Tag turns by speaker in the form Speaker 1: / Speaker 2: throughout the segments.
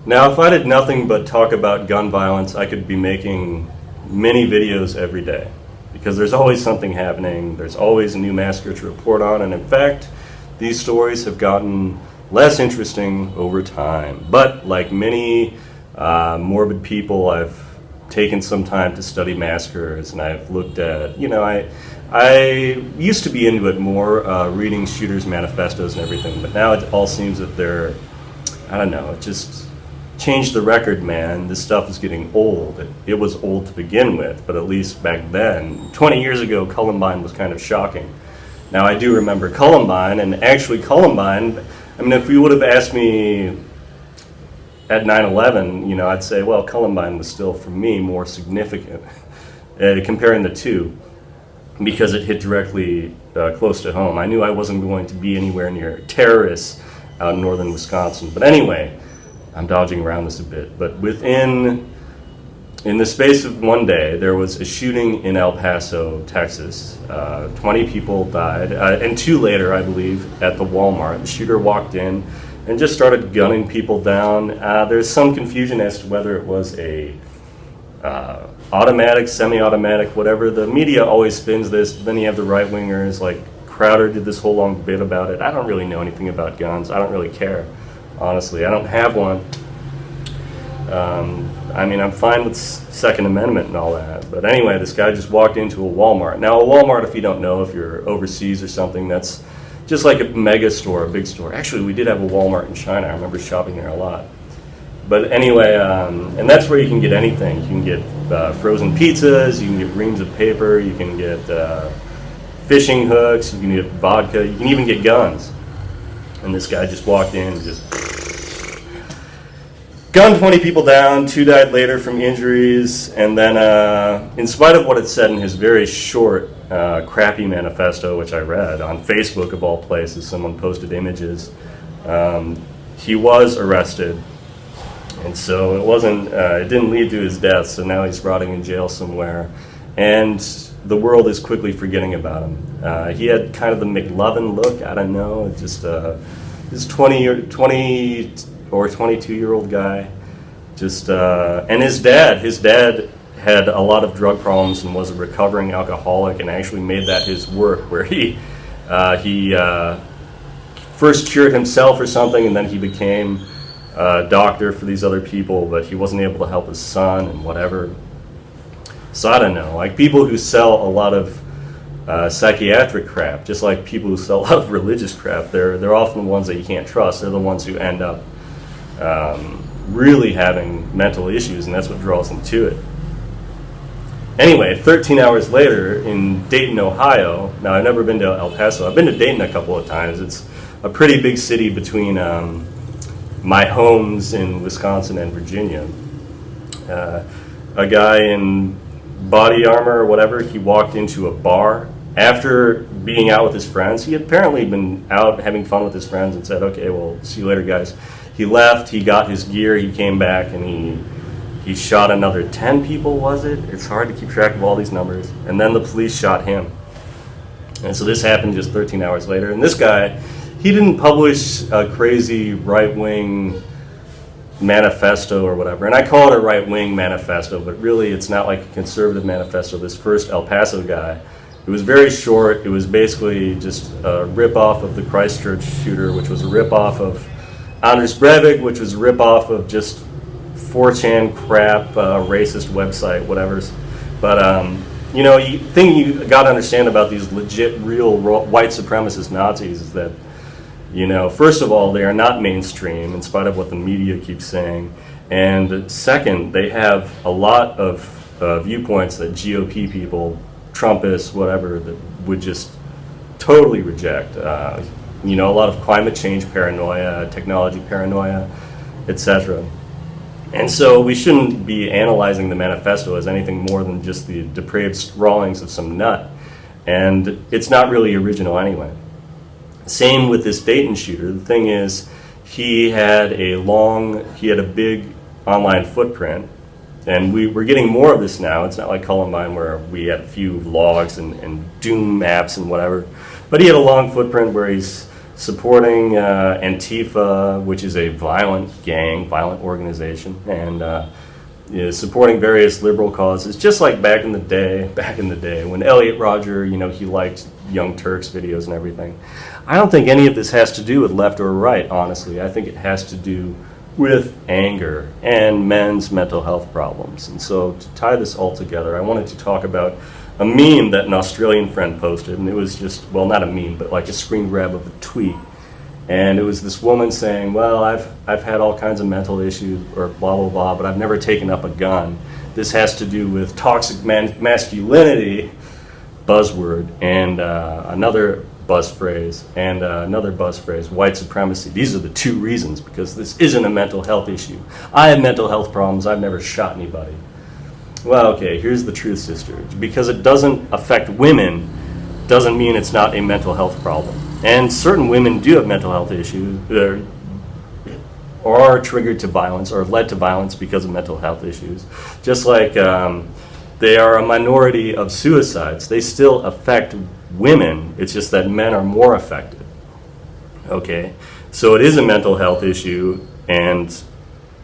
Speaker 1: Now, if I did nothing but talk about gun violence, I could be making many videos every day, because there's always something happening, there's always a new massacre to report on, and in fact, these stories have gotten less interesting over time. But like many morbid people, I've taken some time to study massacres, and I've looked at, I used to be into it more, reading shooters' manifestos and everything, but now it all seems that they're, I don't know, it just changed the record, man. This stuff is getting old. It was old to begin with, but at least back then, 20 years ago, Columbine was kind of shocking. Now, I do remember Columbine, and actually Columbine, I mean, if you would have asked me at 9/11, I'd say, well, Columbine was still, for me, more significant, comparing the two, because it hit directly close to home. I knew I wasn't going to be anywhere near terrorists out in northern Wisconsin. But anyway, I'm dodging around this a bit. But in the space of one day, there was a shooting in El Paso, Texas. 20 people died, and 2 later, I believe, at the Walmart. The shooter walked in and just started gunning people down. There's some confusion as to whether it was a automatic, semi-automatic, whatever. The media always spins this, but then you have the right-wingers, like Crowder did this whole long bit about it. I don't really know anything about guns. I don't really care, honestly. I don't have one. I'm fine with Second Amendment and all that. But anyway, this guy just walked into a Walmart. Now, a Walmart, if you don't know, if you're overseas or something, that's just like a mega store, a big store. Actually, we did have a Walmart in China. I remember shopping there a lot. But anyway, and that's where you can get anything. You can get frozen pizzas, you can get reams of paper, you can get fishing hooks, you can get vodka, you can even get guns. And this guy just walked in and just gunned 20 people down, 2 died later from injuries, and then in spite of what it said in his very short, crappy manifesto, which I read on Facebook of all places, someone posted images, he was arrested. And so it didn't lead to his death, so now he's rotting in jail somewhere. And the world is quickly forgetting about him. He had kind of the McLovin look, I don't know, just this 20 or 22-year-old guy. And his dad had a lot of drug problems and was a recovering alcoholic, and actually made that his work, where he first cured himself or something, and then he became doctor for these other people, but he wasn't able to help his son and whatever. So I don't know, like people who sell a lot of psychiatric crap, just like people who sell a lot of religious crap, they're often the ones that you can't trust. They're the ones who end up really having mental issues, and that's what draws them to it. Anyway, 13 hours later in Dayton, Ohio. Now, I've never been to El Paso. I've been to Dayton a couple of times. It's a pretty big city between my homes in Wisconsin and Virginia. A guy in body armor or whatever, he walked into a bar after being out with his friends. He had apparently been out having fun with his friends and said, okay, well, see you later, guys. He left, he got his gear, he came back, and he shot another 10 people, was it? It's hard to keep track of all these numbers. And then the police shot him. And so this happened just 13 hours later. And this guy, he didn't publish a crazy right-wing manifesto or whatever. And I call it a right-wing manifesto, but really it's not like a conservative manifesto. This first El Paso guy, it was very short. It was basically just a rip-off of the Christchurch shooter, which was a rip-off of Anders Breivik, which was a rip-off of just 4chan crap, racist website, whatever. But, the thing you got to understand about these legit, real white supremacist Nazis is that, first of all, they are not mainstream, in spite of what the media keeps saying. And second, they have a lot of viewpoints that GOP people, Trumpists, whatever, that would just totally reject. A lot of climate change paranoia, technology paranoia, etc. And so we shouldn't be analyzing the manifesto as anything more than just the depraved scrawlings of some nut. And it's not really original anyway. Same with this Dayton shooter. The thing is, he had a big online footprint, and we're getting more of this now. It's not like Columbine where we had a few logs and Doom maps and whatever. But he had a long footprint where he's supporting Antifa, which is a violent gang, violent organization, and supporting various liberal causes, just like back in the day when Elliot Rodger, he liked Young Turks videos and everything. I don't think any of this has to do with left or right, honestly. I think it has to do with anger and men's mental health problems. And so to tie this all together, I wanted to talk about a meme that an Australian friend posted, and it was just, well, not a meme, but like a screen grab of a tweet. And it was this woman saying, well, I've had all kinds of mental issues, or blah, blah, blah, but I've never taken up a gun. This has to do with toxic masculinity, buzzword, and another buzz phrase, white supremacy. These are the two reasons, because this isn't a mental health issue. I have mental health problems. I've never shot anybody. Well, okay, here's the truth, sister. Because it doesn't affect women doesn't mean it's not a mental health problem. And certain women do have mental health issues, or are triggered to violence, or led to violence because of mental health issues. Just like they are a minority of suicides. They still affect women. It's just that men are more affected. Okay, so it is a mental health issue, and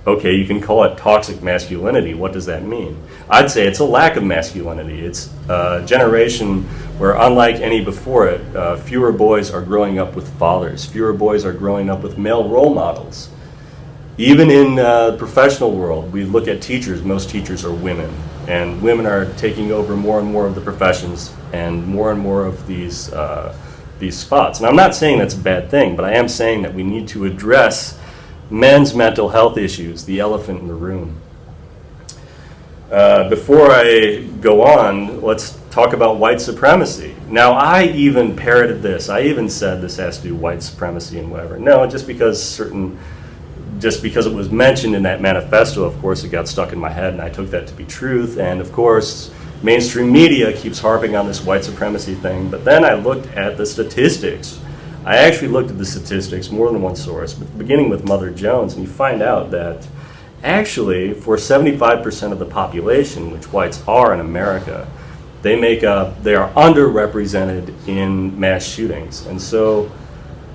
Speaker 1: okay, you can call it toxic masculinity. What does that mean? I'd say it's a lack of masculinity. It's a generation where, unlike any before it, fewer boys are growing up with fathers. Fewer boys are growing up with male role models. Even in the professional world, we look at teachers. Most teachers are women. And women are taking over more and more of the professions and more of these spots. And I'm not saying that's a bad thing, but I am saying that we need to address men's mental health issues, the elephant in the room. Before I go on, let's talk about white supremacy. Now, I even parroted this. I even said this has to do with white supremacy and whatever. No, just because it was mentioned in that manifesto, of course, it got stuck in my head, and I took that to be truth. And of course, mainstream media keeps harping on this white supremacy thing. But then I looked at the statistics. I actually looked at the statistics, more than one source, but beginning with Mother Jones, and you find out that actually for 75% of the population, which whites are in America, they are underrepresented in mass shootings. And so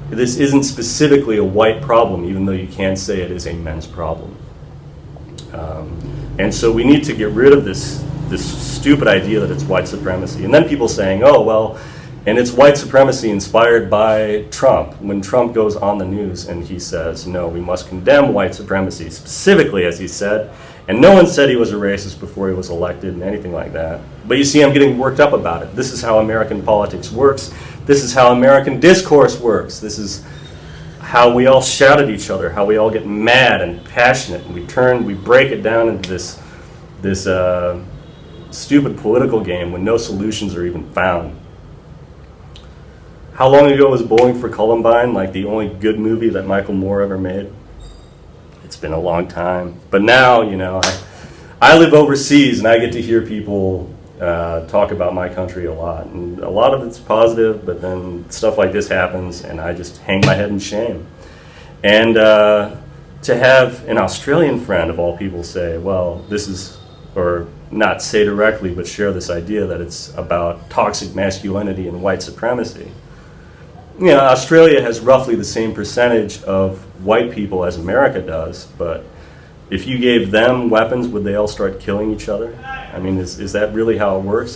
Speaker 1: this isn't specifically a white problem, even though you can say it is a men's problem. And so we need to get rid of this stupid idea that it's white supremacy. And then people saying, oh, well, and it's white supremacy inspired by Trump. When Trump goes on the news and he says, no, we must condemn white supremacy, specifically, as he said. And no one said he was a racist before he was elected and anything like that. But you see, I'm getting worked up about it. This is how American politics works. This is how American discourse works. This is how we all shout at each other, how we all get mad and passionate, and we break it down into this stupid political game when no solutions are even found. How long ago was Bowling for Columbine like the only good movie that Michael Moore ever made? It's been a long time. But now, I live overseas and I get to hear people talk about my country a lot. And a lot of it's positive, but then stuff like this happens and I just hang my head in shame. And to have an Australian friend, of all people, say, well, this is, or not say directly, but share this idea that it's about toxic masculinity and white supremacy. Australia has roughly the same percentage of white people as America does, but if you gave them weapons, would they all start killing each other? I mean, is that really how it works?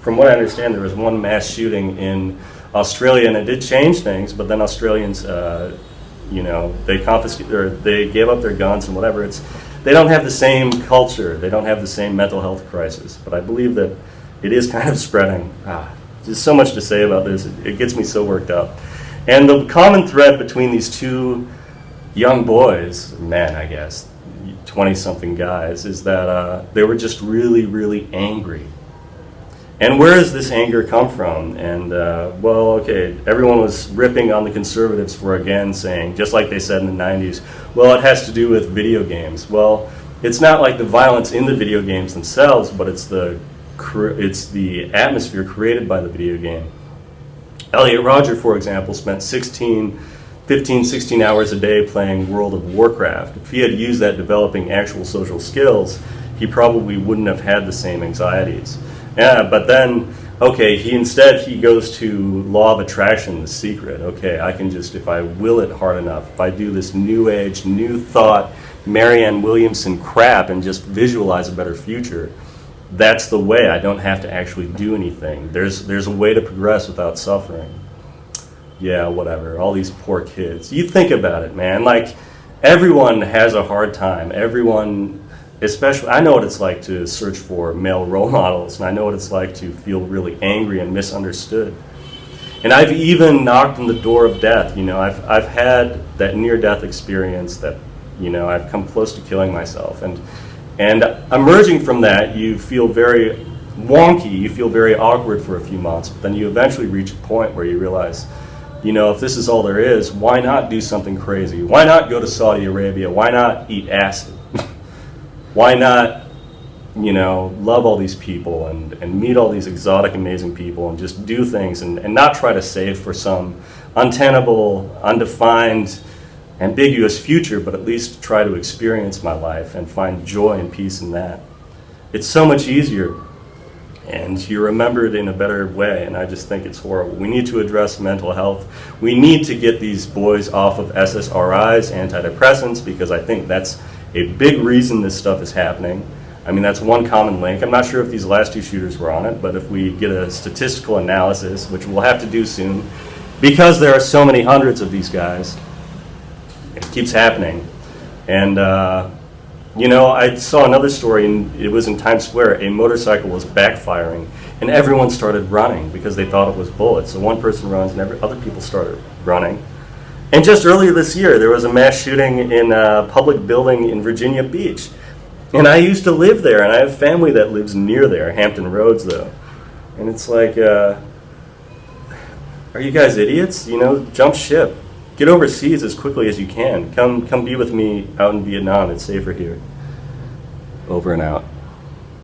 Speaker 1: From what I understand, there was one mass shooting in Australia, and it did change things, but then Australians, they confiscated, or they gave up their guns and whatever. They don't have the same culture. They don't have the same mental health crisis, but I believe that it is kind of spreading. There's so much to say about this. It gets me so worked up. And the common thread between these two young boys, men, I guess, 20-something guys, is that they were just really, really angry. And where does this anger come from? And, everyone was ripping on the conservatives for, again, saying, just like they said in the 90s, well, it has to do with video games. Well, it's not like the violence in the video games themselves, but it's the atmosphere created by the video game. Elliot Rodger, for example, spent 15, 16 hours a day playing World of Warcraft. If he had used that developing actual social skills, he probably wouldn't have had the same anxieties. Yeah, but then Okay, he goes to law of attraction, the secret. Okay, I can just, if I will it hard enough, if I do this new age, new thought, Marianne Williamson crap and just visualize a better future, that's the way. I don't have to actually do anything. There's a way to progress without suffering. Yeah, whatever. All these poor kids. You think about it, man. Like, everyone has a hard time. Everyone, especially, I know what it's like to search for male role models, and I know what it's like to feel really angry and misunderstood. And I've even knocked on the door of death. You know, I've had that near-death experience that, you know, I've come close to killing myself. And emerging from that, you feel very wonky. You feel very awkward for a few months. But then you eventually reach a point where you realize, you know, if this is all there is, why not do something crazy? Why not go to Saudi Arabia? Why not eat acid? Why not, you know, love all these people and meet all these exotic, amazing people and just do things and not try to save for some untenable, undefined, ambiguous future, but at least try to experience my life and find joy and peace in that. It's so much easier, and you're remembered in a better way, and I just think it's horrible. We need to address mental health. We need to get these boys off of SSRIs, antidepressants, because I think that's a big reason this stuff is happening. I mean, that's one common link. I'm not sure if these last two shooters were on it, but if we get a statistical analysis, which we'll have to do soon, because there are so many hundreds of these guys, it keeps happening. And, you know, I saw another story, and it was in Times Square. A motorcycle was backfiring, and everyone started running because they thought it was bullets. So one person runs, and other people started running. And just earlier this year, there was a mass shooting in a public building in Virginia Beach. And I used to live there, and I have family that lives near there, Hampton Roads, though. And it's like, are you guys idiots? You know, jump ship. Get overseas as quickly as you can. Come be with me out in Vietnam. It's safer here. Over and out.